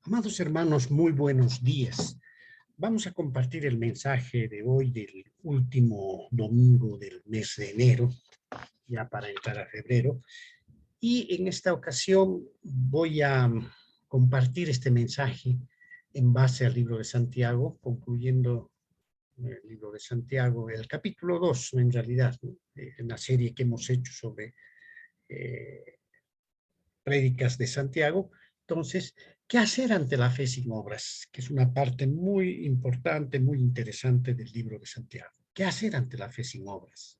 Amados hermanos, muy buenos días. Vamos a compartir el mensaje de hoy del último domingo del mes de enero, ya para entrar a febrero. Y en esta ocasión voy a compartir este mensaje en base al libro de Santiago, concluyendo el libro de Santiago, el capítulo 2, en realidad, ¿no? En la serie que hemos hecho sobre eh, prédicas de Santiago. Entonces, ¿qué hacer ante la fe sin obras? Que es una parte muy importante, muy interesante del libro de Santiago. ¿Qué hacer ante la fe sin obras?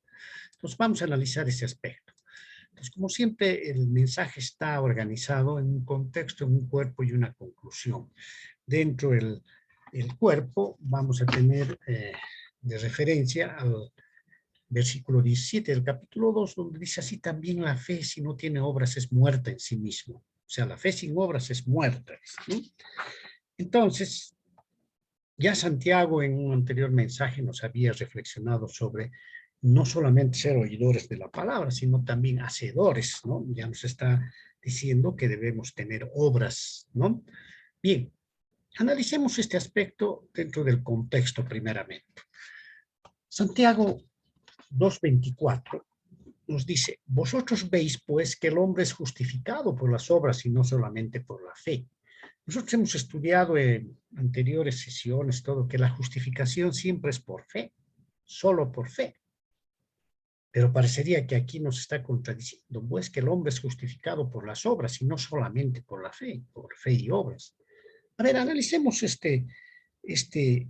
Entonces, vamos a analizar ese aspecto. Entonces, como siempre, el mensaje está organizado en un contexto, en un cuerpo y una conclusión. Dentro del cuerpo vamos a tener de referencia al versículo 17 del capítulo 2, donde dice así: también la fe, si no tiene obras, es muerta en sí mismo. O sea, la fe sin obras es muerta, ¿no? Entonces, ya Santiago en un anterior mensaje nos había reflexionado sobre no solamente ser oidores de la palabra, sino también hacedores, ¿no? Ya nos está diciendo que debemos tener obras, ¿no? Bien, analicemos este aspecto dentro del contexto primeramente. Santiago 2:24 nos dice: vosotros veis pues que el hombre es justificado por las obras y no solamente por la fe. Nosotros hemos estudiado en anteriores sesiones todo que la justificación siempre es por fe, solo por fe. Pero parecería que aquí nos está contradiciendo, pues que el hombre es justificado por las obras y no solamente por la fe, por fe y obras. A ver, analicemos este, este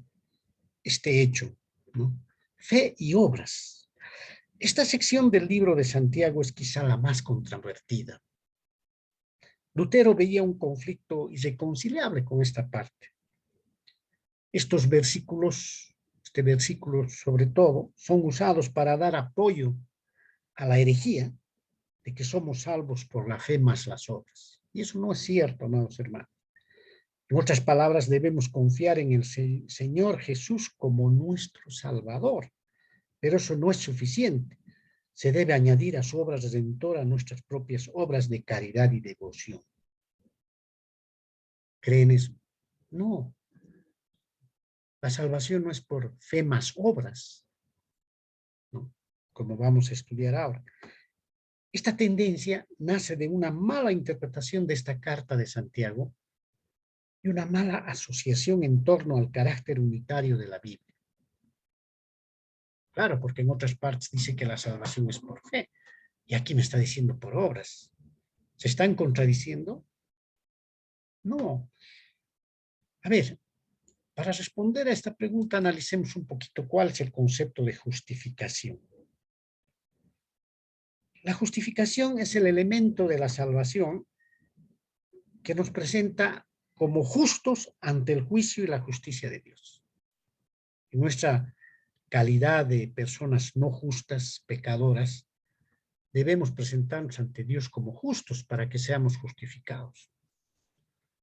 hecho, ¿no? Fe y obras. Esta sección del libro de Santiago es quizá la más controvertida. Lutero veía un conflicto irreconciliable con esta parte. Estos versículos, este versículo sobre todo, son usados para dar apoyo a la herejía de que somos salvos por la fe más las obras. Y eso no es cierto, amados hermanos. En otras palabras, debemos confiar en el Señor Jesús como nuestro Salvador, pero eso no es suficiente. Se debe añadir a su obra redentora nuestras propias obras de caridad y devoción. ¿Creen eso? No. La salvación no es por fe más obras, ¿no? Como vamos a estudiar ahora. Esta tendencia nace de una mala interpretación de esta carta de Santiago y una mala asociación en torno al carácter unitario de la Biblia. Claro, porque en otras partes dice que la salvación es por fe, y aquí me está diciendo por obras. ¿Se están contradiciendo? No. A ver, para responder a esta pregunta, analicemos un poquito cuál es el concepto de justificación. La justificación es el elemento de la salvación que nos presenta como justos ante el juicio y la justicia de Dios. En nuestra calidad de personas no justas, pecadoras, debemos presentarnos ante Dios como justos para que seamos justificados.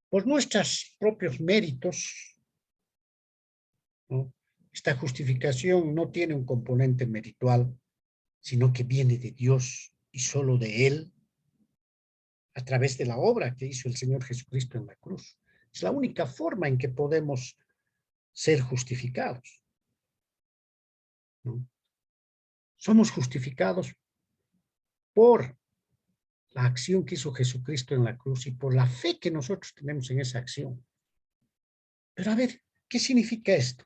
Por nuestros propios méritos, ¿no? Esta justificación no tiene un componente meritual, sino que viene de Dios y solo de Él, a través de la obra que hizo el Señor Jesucristo en la cruz. Es la única forma en que podemos ser justificados, ¿no? Somos justificados por la acción que hizo Jesucristo en la cruz y por la fe que nosotros tenemos en esa acción. Pero a ver, ¿qué significa esto?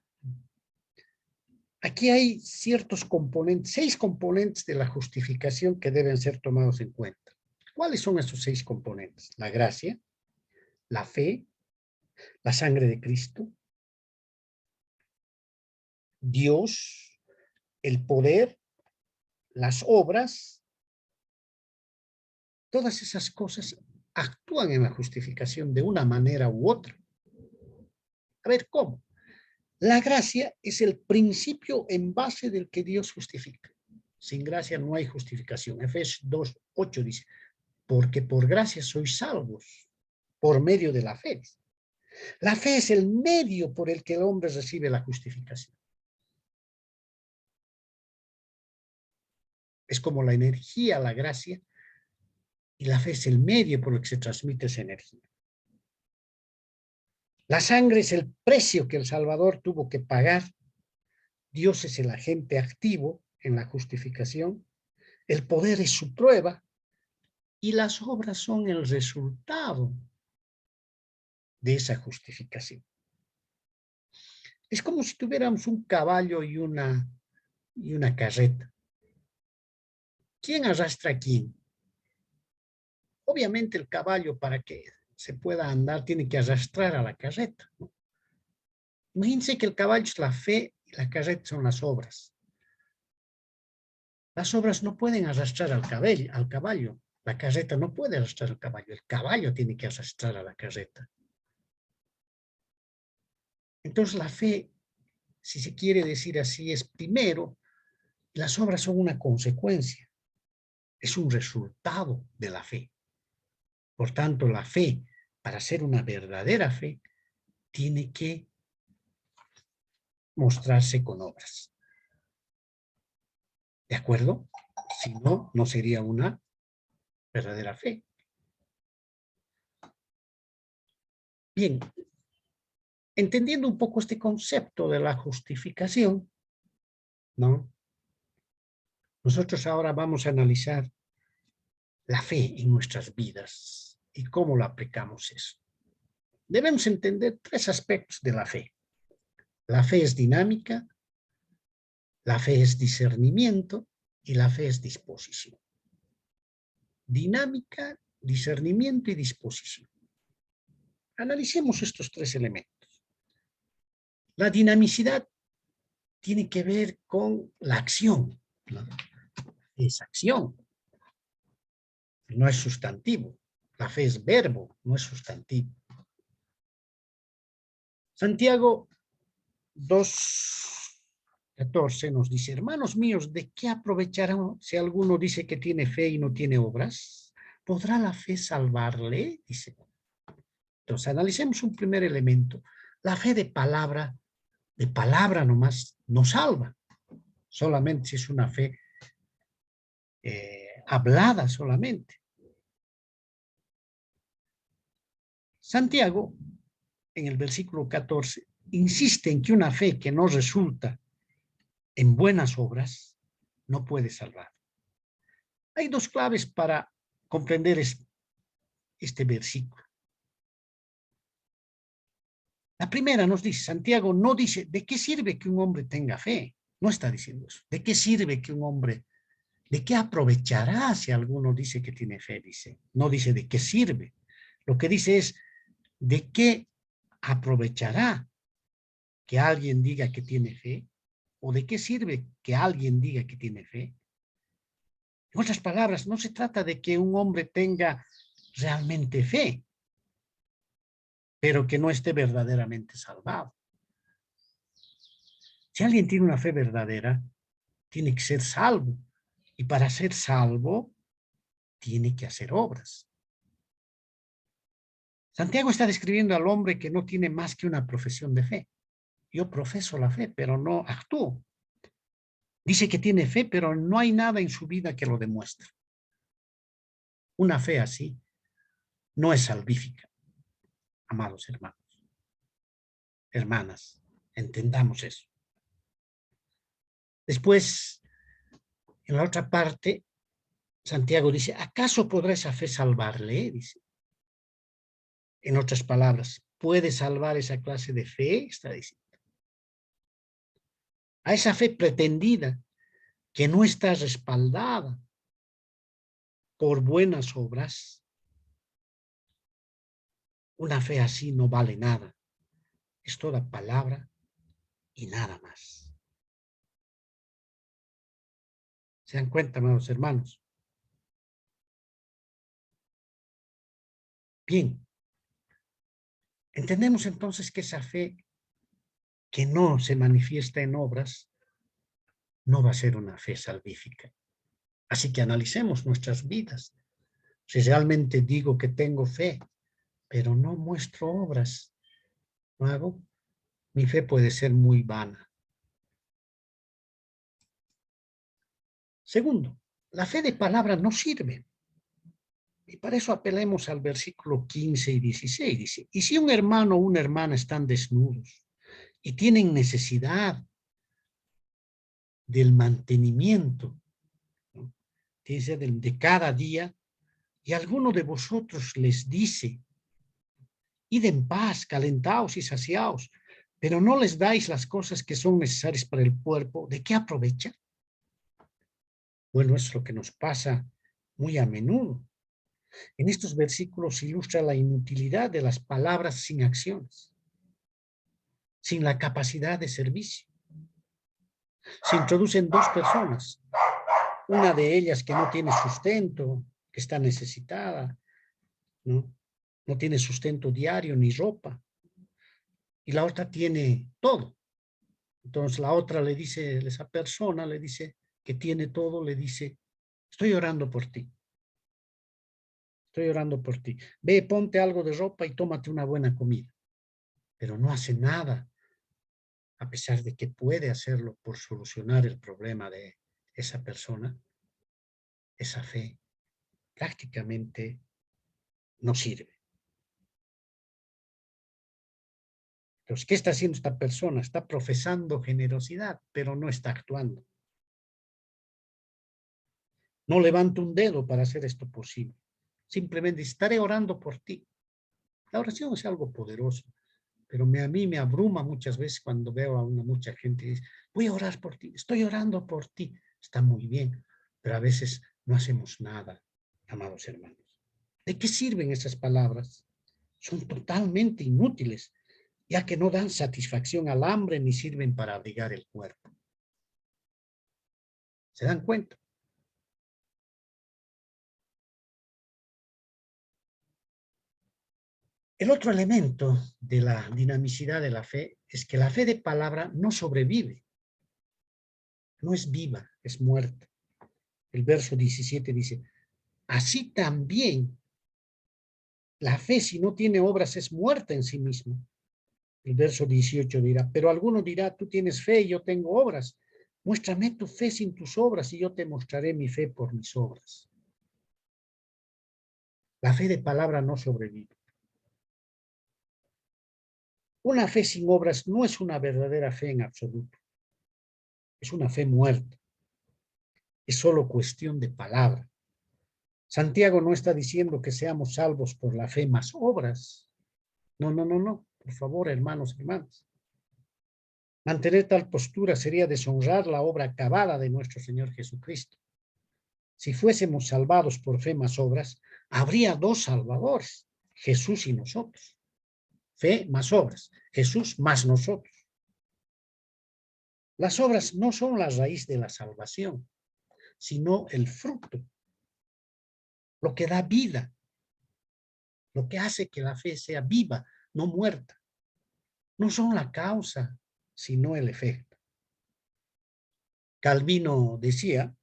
Aquí hay ciertos componentes, 6 componentes de la justificación que deben ser tomados en cuenta. ¿Cuáles son esos 6 componentes? La gracia, la fe, la sangre de Cristo, Dios, el poder, las obras. Todas esas cosas actúan en la justificación de una manera u otra. A ver, ¿cómo? La gracia es el principio en base del que Dios justifica. Sin gracia no hay justificación. Efesios 2:8 dice: porque por gracia sois salvos por medio de la fe. La fe es el medio por el que el hombre recibe la justificación. Es como la energía, la gracia, y la fe es el medio por el que se transmite esa energía. La sangre es el precio que el Salvador tuvo que pagar. Dios es el agente activo en la justificación. El poder es su prueba. Y las obras son el resultado de esa justificación. Es como si tuviéramos un caballo y una carreta. ¿Quién arrastra a quién? Obviamente el caballo, para que se pueda andar, tiene que arrastrar a la carreta, ¿no? Imagínense que el caballo es la fe y la carreta son las obras. Las obras no pueden arrastrar al caballo. La carreta no puede arrastrar al caballo. El caballo tiene que arrastrar a la carreta. Entonces la fe, si se quiere decir así, es primero, las obras son una consecuencia, es un resultado de la fe. Por tanto, la fe, para ser una verdadera fe, tiene que mostrarse con obras. ¿De acuerdo? Si no, no sería una verdadera fe. Bien, entendiendo un poco este concepto de la justificación, ¿no? Nosotros ahora vamos a analizar la fe en nuestras vidas y cómo la aplicamos eso. Debemos entender tres aspectos de la fe. La fe es dinámica, la fe es discernimiento y la fe es disposición. Dinámica, discernimiento y disposición. Analicemos estos tres elementos. La dinamicidad tiene que ver con la acción, ¿no? Es acción, no es sustantivo. La fe es verbo, no es sustantivo. Santiago 2:14 nos dice: hermanos míos, ¿de qué aprovechará si alguno dice que tiene fe y no tiene obras? ¿Podrá la fe salvarle? Dice. Entonces, analicemos un primer elemento. La fe de palabra nomás, no salva. Solamente si es una fe hablada solamente. Santiago, en el versículo 14, insiste en que una fe que no resulta en buenas obras no puede salvar. Hay dos claves para comprender este versículo. La primera nos dice, Santiago no dice, ¿de qué sirve que un hombre tenga fe? No está diciendo eso. ¿De qué sirve que un hombre, de qué aprovechará si alguno dice que tiene fe? Dice, no dice de qué sirve. Lo que dice es, ¿de qué aprovechará que alguien diga que tiene fe? ¿O de qué sirve que alguien diga que tiene fe? En otras palabras, no se trata de que un hombre tenga realmente fe, pero que no esté verdaderamente salvado. Si alguien tiene una fe verdadera, tiene que ser salvo. Y para ser salvo, tiene que hacer obras. Santiago está describiendo al hombre que no tiene más que una profesión de fe. Yo profeso la fe, pero no actúo. Dice que tiene fe, pero no hay nada en su vida que lo demuestre. Una fe así no es salvífica, amados hermanos. Hermanas, entendamos eso. Después, en la otra parte, Santiago dice, ¿acaso podrá esa fe salvarle? Dice. En otras palabras, ¿puede salvar esa clase de fe? Está diciendo. A esa fe pretendida que no está respaldada por buenas obras, una fe así no vale nada. Es toda palabra y nada más. ¿Se dan cuenta, amados hermanos? Bien. Entendemos entonces que esa fe que no se manifiesta en obras no va a ser una fe salvífica. Así que analicemos nuestras vidas. Si realmente digo que tengo fe, pero no muestro obras, ¿no hago? Mi fe puede ser muy vana. Segundo, la fe de palabra no sirve. Y para eso apelemos al versículo 15 y 16. Dice, y si un hermano o una hermana están desnudos y tienen necesidad del mantenimiento, ¿no? Dice de cada día, y alguno de vosotros les dice, id en paz, calentaos y saciaos, pero no les dais las cosas que son necesarias para el cuerpo, ¿de qué aprovecha? Bueno, es lo que nos pasa muy a menudo. En estos versículos se ilustra la inutilidad de las palabras sin acciones, sin la capacidad de servicio. Se introducen dos personas, una de ellas que no tiene sustento, que está necesitada, ¿no? No tiene sustento diario ni ropa, y la otra tiene todo. Entonces la otra le dice, esa persona le dice que tiene todo, le dice, estoy orando por ti. Estoy orando por ti. Ve, ponte algo de ropa y tómate una buena comida. Pero no hace nada, a pesar de que puede hacerlo por solucionar el problema de esa persona. Esa fe prácticamente no sirve. Entonces, ¿qué está haciendo esta persona? Está profesando generosidad, pero no está actuando. No levanto un dedo para hacer esto posible. Simplemente estaré orando por ti. La oración es algo poderoso, pero a mí me abruma muchas veces cuando veo a mucha gente y dice, voy a orar por ti, estoy orando por ti. Está muy bien, pero a veces no hacemos nada, amados hermanos. ¿De qué sirven esas palabras? Son totalmente inútiles, ya que no dan satisfacción al hambre ni sirven para abrigar el cuerpo. ¿Se dan cuenta? El otro elemento de la dinamicidad de la fe es que la fe de palabra no sobrevive, no es viva, es muerta. El verso 17 dice, así también la fe si no tiene obras es muerta en sí misma. El verso 18 dirá, pero alguno dirá, tú tienes fe y yo tengo obras. Muéstrame tu fe sin tus obras y yo te mostraré mi fe por mis obras. La fe de palabra no sobrevive. Una fe sin obras no es una verdadera fe en absoluto. Es una fe muerta. Es solo cuestión de palabra. Santiago no está diciendo que seamos salvos por la fe más obras. No, no, no, no. Por favor, hermanos, hermanas. Mantener tal postura sería deshonrar la obra acabada de nuestro Señor Jesucristo. Si fuésemos salvados por fe más obras, habría dos salvadores, Jesús y nosotros. Fe más obras, Jesús más nosotros. Las obras no son la raíz de la salvación, sino el fruto, lo que da vida, lo que hace que la fe sea viva, no muerta. No son la causa, sino el efecto. Calvino decía,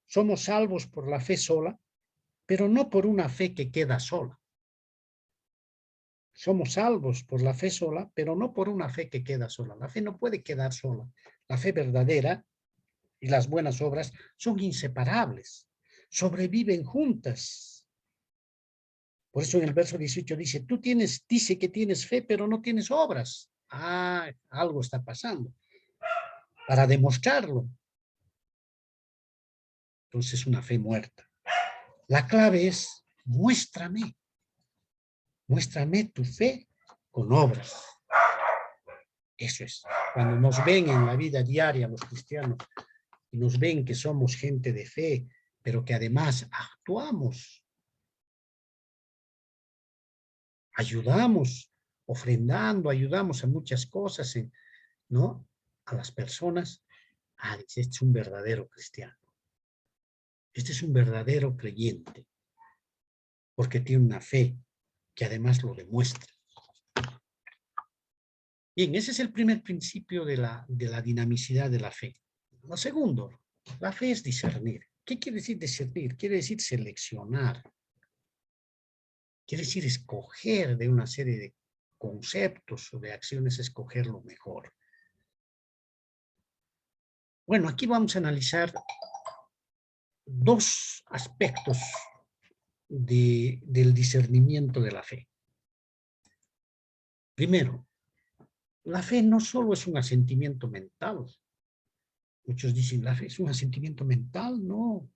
somos salvos por la fe sola, pero no por una fe que queda sola. Somos salvos por la fe sola, pero no por una fe que queda sola. La fe no puede quedar sola. La fe verdadera y las buenas obras son inseparables, sobreviven juntas. Por eso en el verso 18 dice, dice que tienes fe, pero no tienes obras. Ah, algo está pasando. Para demostrarlo, entonces una fe muerta. La clave es, muéstrame tu fe con obras. Eso es. Cuando nos ven en la vida diaria los cristianos y nos ven que somos gente de fe, pero que además actuamos, ayudamos, ofrendando, ayudamos a muchas cosas, ¿no? A las personas, este es un verdadero cristiano. Este es un verdadero creyente, porque tiene una fe que además lo demuestra. Bien, ese es el primer principio de la dinamicidad de la fe. Lo segundo, la fe es discernir. ¿Qué quiere decir discernir? Quiere decir seleccionar. Quiere decir escoger de una serie de conceptos o de acciones, escoger lo mejor. Bueno, aquí vamos a analizar dos aspectos del discernimiento de la fe. Primero, la fe no solo es un asentimiento mental. Muchos dicen, la fe es un asentimiento mental. No.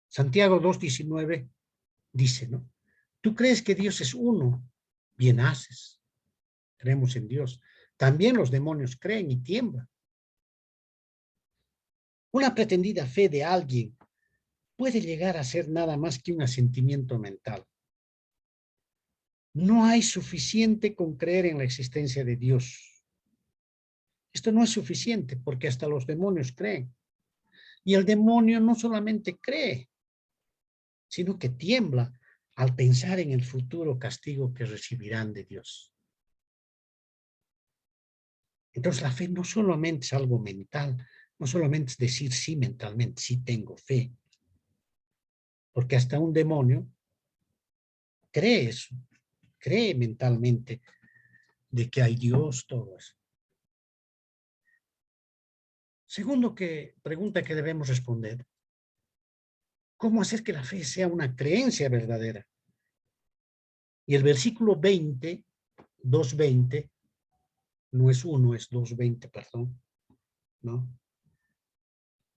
Santiago 2:19 dice, ¿no? Tú crees que Dios es uno, bien haces. Creemos en Dios. También los demonios creen y tiemblan. Una pretendida fe de alguien puede llegar a ser nada más que un asentimiento mental. No hay suficiente con creer en la existencia de Dios. Esto no es suficiente porque hasta los demonios creen. Y el demonio no solamente cree, sino que tiembla al pensar en el futuro castigo que recibirán de Dios. Entonces la fe no solamente es algo mental, no solamente es decir sí mentalmente, sí tengo fe, porque hasta un demonio cree eso, cree mentalmente de que hay Dios, todo eso. Segundo pregunta que debemos responder, ¿cómo hacer que la fe sea una creencia verdadera? Y el versículo 20, 2:20, no es 1, es 2:20, perdón, ¿no?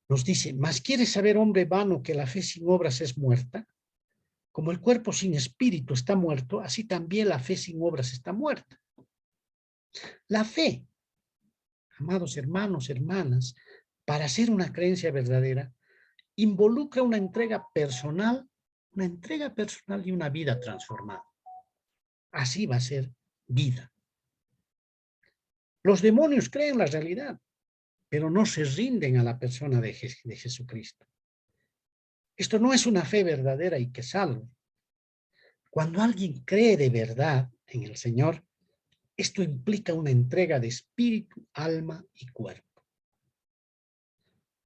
Nos dice, ¿mas quieres saber, hombre vano, que la fe sin obras es muerta? Como el cuerpo sin espíritu está muerto, así también la fe sin obras está muerta. La fe, amados hermanos, hermanas, para ser una creencia verdadera, involucra una entrega personal y una vida transformada. Así va a ser vida. Los demonios creen la realidad, pero no se rinden a la persona de Jesucristo. Esto no es una fe verdadera y que salva. Cuando alguien cree de verdad en el Señor, esto implica una entrega de espíritu, alma y cuerpo.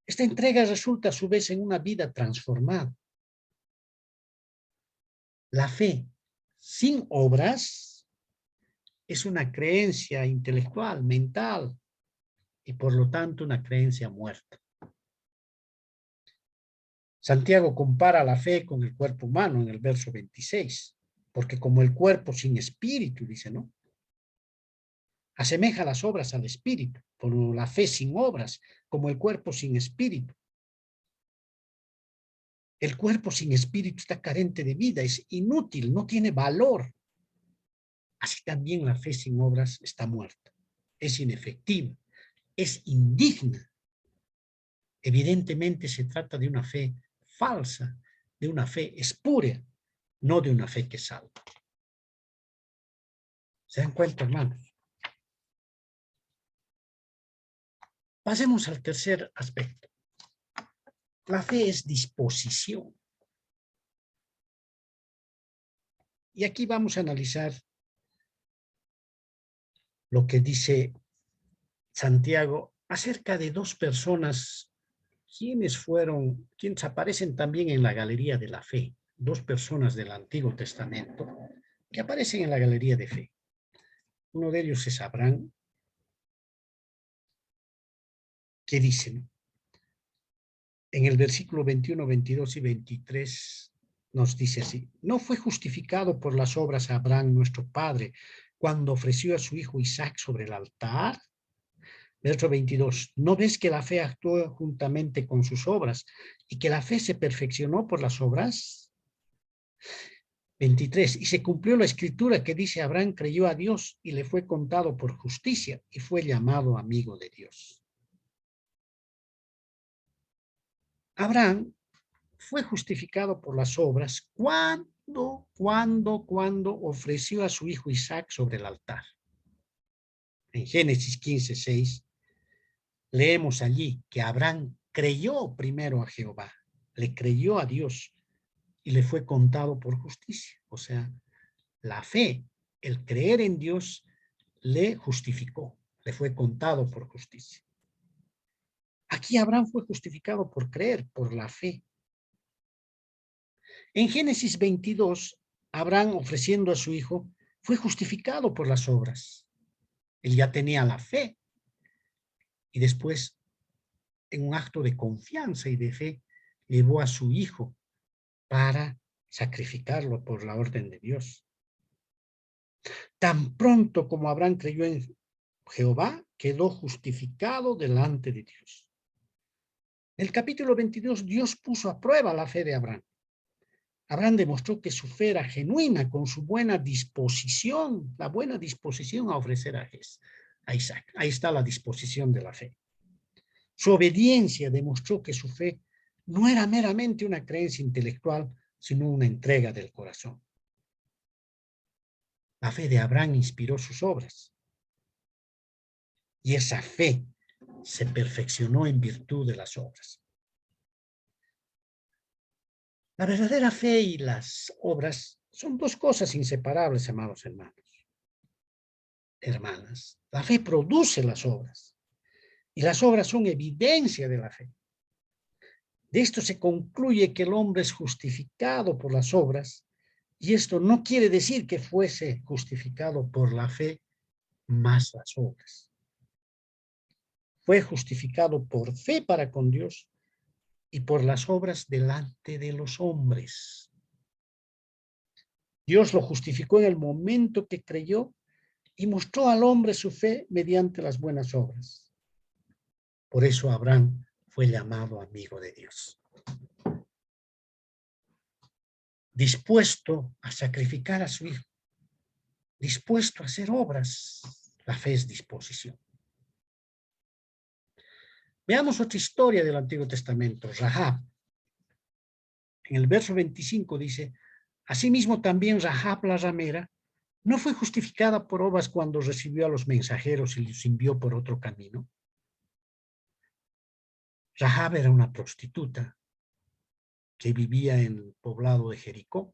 Esta entrega resulta a su vez en una vida transformada. La fe sin obras es una creencia intelectual, mental, y por lo tanto una creencia muerta. Santiago compara la fe con el cuerpo humano en el verso 26, porque como el cuerpo sin espíritu, dice, ¿no? Asemeja las obras al espíritu, por la fe sin obras, como el cuerpo sin espíritu. El cuerpo sin espíritu está carente de vida, es inútil, no tiene valor. Así también la fe sin obras está muerta, es inefectiva, es indigna. Evidentemente se trata de una fe falsa, de una fe espúrea, no de una fe que salva. ¿Se dan cuenta, hermanos? Pasemos al tercer aspecto. La fe es disposición. Y aquí vamos a analizar lo que dice Santiago acerca de dos personas, quienes aparecen también en la galería de la fe, dos personas del Antiguo Testamento que aparecen en la galería de fe. Uno de ellos es Abraham, que dicen en el versículo 21, 22 y 23, nos dice así: ¿no fue justificado por las obras Abraham, nuestro padre, cuando ofreció a su hijo Isaac sobre el altar? Verso 22, ¿no ves que la fe actuó juntamente con sus obras y que la fe se perfeccionó por las obras? 23, y se cumplió la escritura que dice: Abraham creyó a Dios y le fue contado por justicia y fue llamado amigo de Dios. Abraham fue justificado por las obras cuando ofreció a su hijo Isaac sobre el altar. En Génesis 15:6 leemos allí que Abraham creyó primero a Jehová, le creyó a Dios y le fue contado por justicia. O sea, la fe, el creer en Dios, le justificó, le fue contado por justicia. Aquí Abraham fue justificado por creer, por la fe. En Génesis 22, Abraham, ofreciendo a su hijo, fue justificado por las obras. Él ya tenía la fe y después, en un acto de confianza y de fe, llevó a su hijo para sacrificarlo por la orden de Dios. Tan pronto como Abraham creyó en Jehová, quedó justificado delante de Dios. En el capítulo 22, Dios puso a prueba la fe de Abraham. Abraham demostró que su fe era genuina con su buena disposición, la buena disposición a ofrecer a Isaac. Ahí está la disposición de la fe. Su obediencia demostró que su fe no era meramente una creencia intelectual, sino una entrega del corazón. La fe de Abraham inspiró sus obras. Y esa fe se perfeccionó en virtud de las obras. La verdadera fe y las obras son dos cosas inseparables, amados hermanos. Hermanas, la fe produce las obras y las obras son evidencia de la fe. De esto se concluye que el hombre es justificado por las obras y esto no quiere decir que fuese justificado por la fe más las obras. Fue justificado por fe para con Dios y por las obras delante de los hombres. Dios lo justificó en el momento que creyó y mostró al hombre su fe mediante las buenas obras. Por eso Abraham fue llamado amigo de Dios. Dispuesto a sacrificar a su hijo, dispuesto a hacer obras, la fe es disposición. Veamos otra historia del Antiguo Testamento, Rahab. En el verso 25 dice, asimismo también Rahab la ramera no fue justificada por obras cuando recibió a los mensajeros y los envió por otro camino. Rahab era una prostituta que vivía en el poblado de Jericó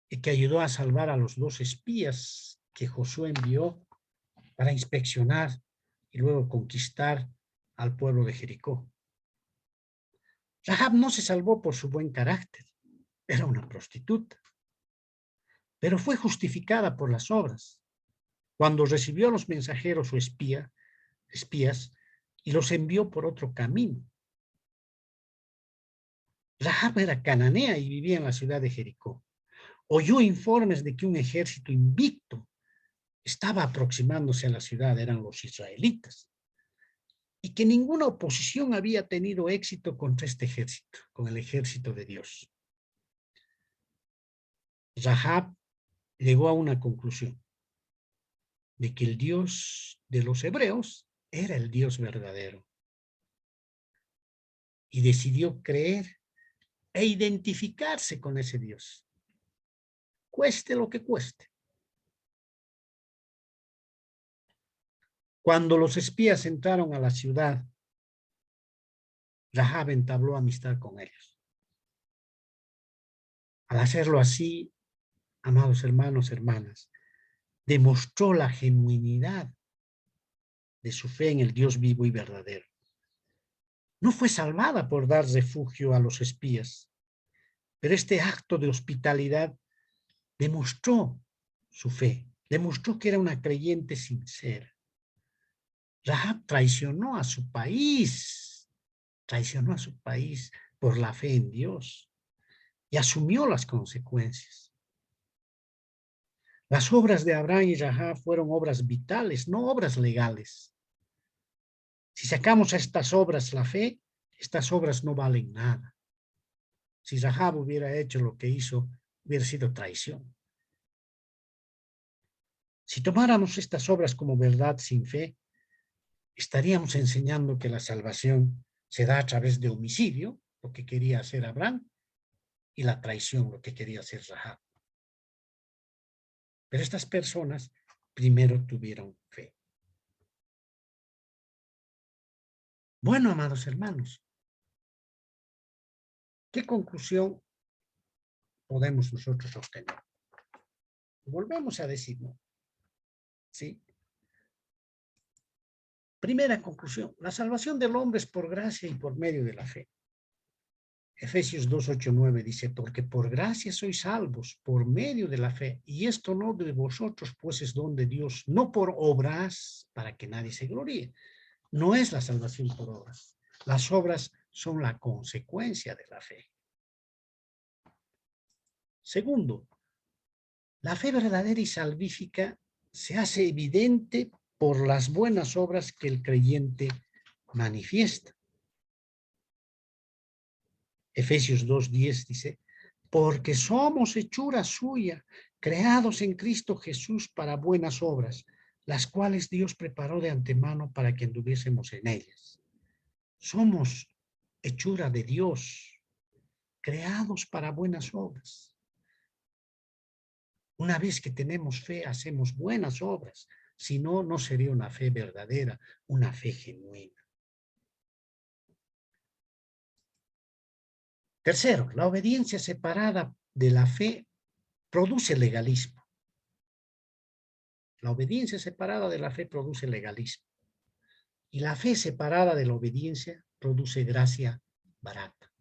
y que ayudó a salvar a los 2 espías que Josué envió para inspeccionar y luego conquistar al pueblo de Jericó. Rahab no se salvó por su buen carácter, era una prostituta, pero fue justificada por las obras. Cuando recibió a los mensajeros o espías y los envió por otro camino. Rahab era cananea y vivía en la ciudad de Jericó. Oyó informes de que un ejército invicto estaba aproximándose a la ciudad, eran los israelitas, y que ninguna oposición había tenido éxito contra este ejército, con el ejército de Dios. Rahab llegó a una conclusión, de que el Dios de los hebreos era el Dios verdadero. Y decidió creer e identificarse con ese Dios, cueste lo que cueste. Cuando los espías entraron a la ciudad, Rahab entabló amistad con ellos. Al hacerlo así, amados hermanos, hermanas, demostró la genuinidad de su fe en el Dios vivo y verdadero. No fue salvada por dar refugio a los espías, pero este acto de hospitalidad demostró su fe, demostró que era una creyente sincera. Rahab traicionó a su país por la fe en Dios y asumió las consecuencias. Las obras de Abraham y Rahab fueron obras vitales, no obras legales. Si sacamos a estas obras la fe, estas obras no valen nada. Si Rahab hubiera hecho lo que hizo, hubiera sido traición. Si tomáramos estas obras como verdad sin fe, estaríamos enseñando que la salvación se da a través de homicidio, lo que quería hacer Abraham, y la traición, lo que quería hacer Rahab. Pero estas personas primero tuvieron fe. Bueno, amados hermanos, ¿qué conclusión podemos nosotros obtener? Volvemos a decir, ¿no? ¿Sí? Primera conclusión, la salvación del hombre es por gracia y por medio de la fe. Efesios 2, 8, 9 dice, porque por gracia sois salvos por medio de la fe, y esto no de vosotros, pues es don de Dios, no por obras, para que nadie se gloríe. No es la salvación por obras. Las obras son la consecuencia de la fe. Segundo, la fe verdadera y salvífica se hace evidente por las buenas obras que el creyente manifiesta. Efesios 2:10 dice, porque somos hechura suya, creados en Cristo Jesús para buenas obras, las cuales Dios preparó de antemano para que anduviésemos en ellas. Somos hechura de Dios, creados para buenas obras. Una vez que tenemos fe, hacemos buenas obras. Si no, no sería una fe verdadera, una fe genuina. Tercero, la obediencia separada de la fe produce legalismo. La obediencia separada de la fe produce legalismo. Y la fe separada de la obediencia produce gracia barata.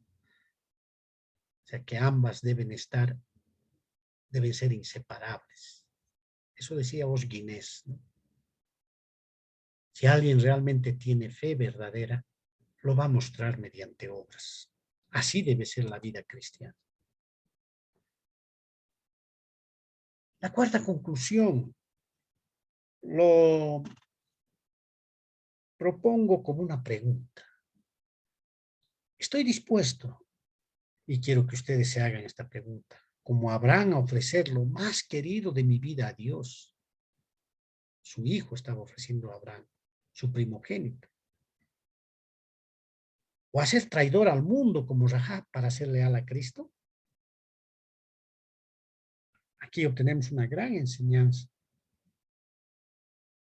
O sea que ambas deben ser inseparables. Eso decía Guinness, ¿no? Si alguien realmente tiene fe verdadera, lo va a mostrar mediante obras. Así debe ser la vida cristiana. La cuarta conclusión lo propongo como una pregunta. Estoy dispuesto, y quiero que ustedes se hagan esta pregunta, como Abraham, a ofrecer lo más querido de mi vida a Dios. Su hijo estaba ofreciendo a Abraham, su primogénito. O a ser traidor al mundo como Rahab para ser leal a Cristo. Aquí obtenemos una gran enseñanza.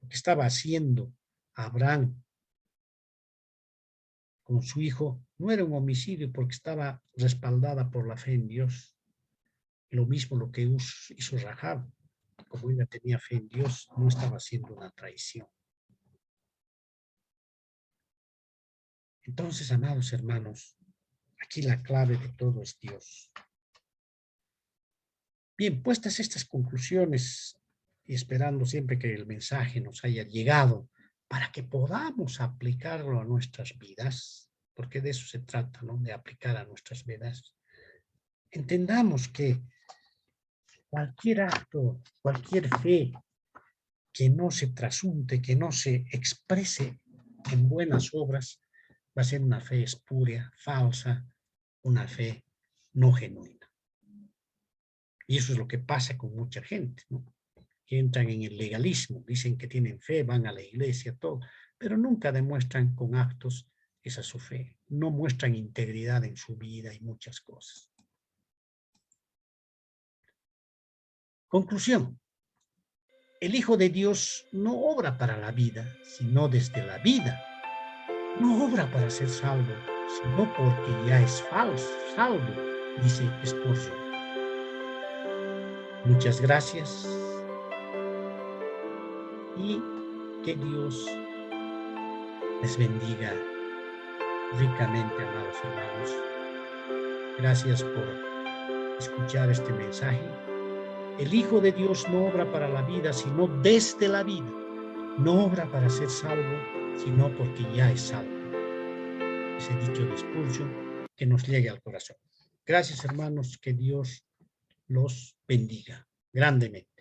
Lo que estaba haciendo Abraham con su hijo no era un homicidio porque estaba respaldada por la fe en Dios. Lo mismo lo que hizo Rahab, como ella tenía fe en Dios, no estaba haciendo una traición. Entonces, amados hermanos, aquí la clave de todo es Dios. Bien, puestas estas conclusiones y esperando siempre que el mensaje nos haya llegado para que podamos aplicarlo a nuestras vidas, porque de eso se trata, ¿no? De aplicar a nuestras vidas. Entendamos que cualquier acto, cualquier fe que no se trasunte, que no se exprese en buenas obras, va a ser una fe espuria, falsa, una fe no genuina. Y eso es lo que pasa con mucha gente, ¿no? Que entran en el legalismo, dicen que tienen fe, van a la iglesia, todo, pero nunca demuestran con actos esa su fe. No muestran integridad en su vida y muchas cosas. Conclusión. El Hijo de Dios no obra para la vida, sino desde la vida. No obra para ser salvo, sino porque ya es salvo, dice Spurgeon. Muchas gracias y que Dios les bendiga ricamente, amados hermanos. Gracias por escuchar este mensaje. El Hijo de Dios no obra para la vida, sino desde la vida. No obra para ser salvo, sino porque ya es salvo. Ese dicho de Spurgeon que nos llegue al corazón. Gracias, hermanos, que Dios los bendiga grandemente.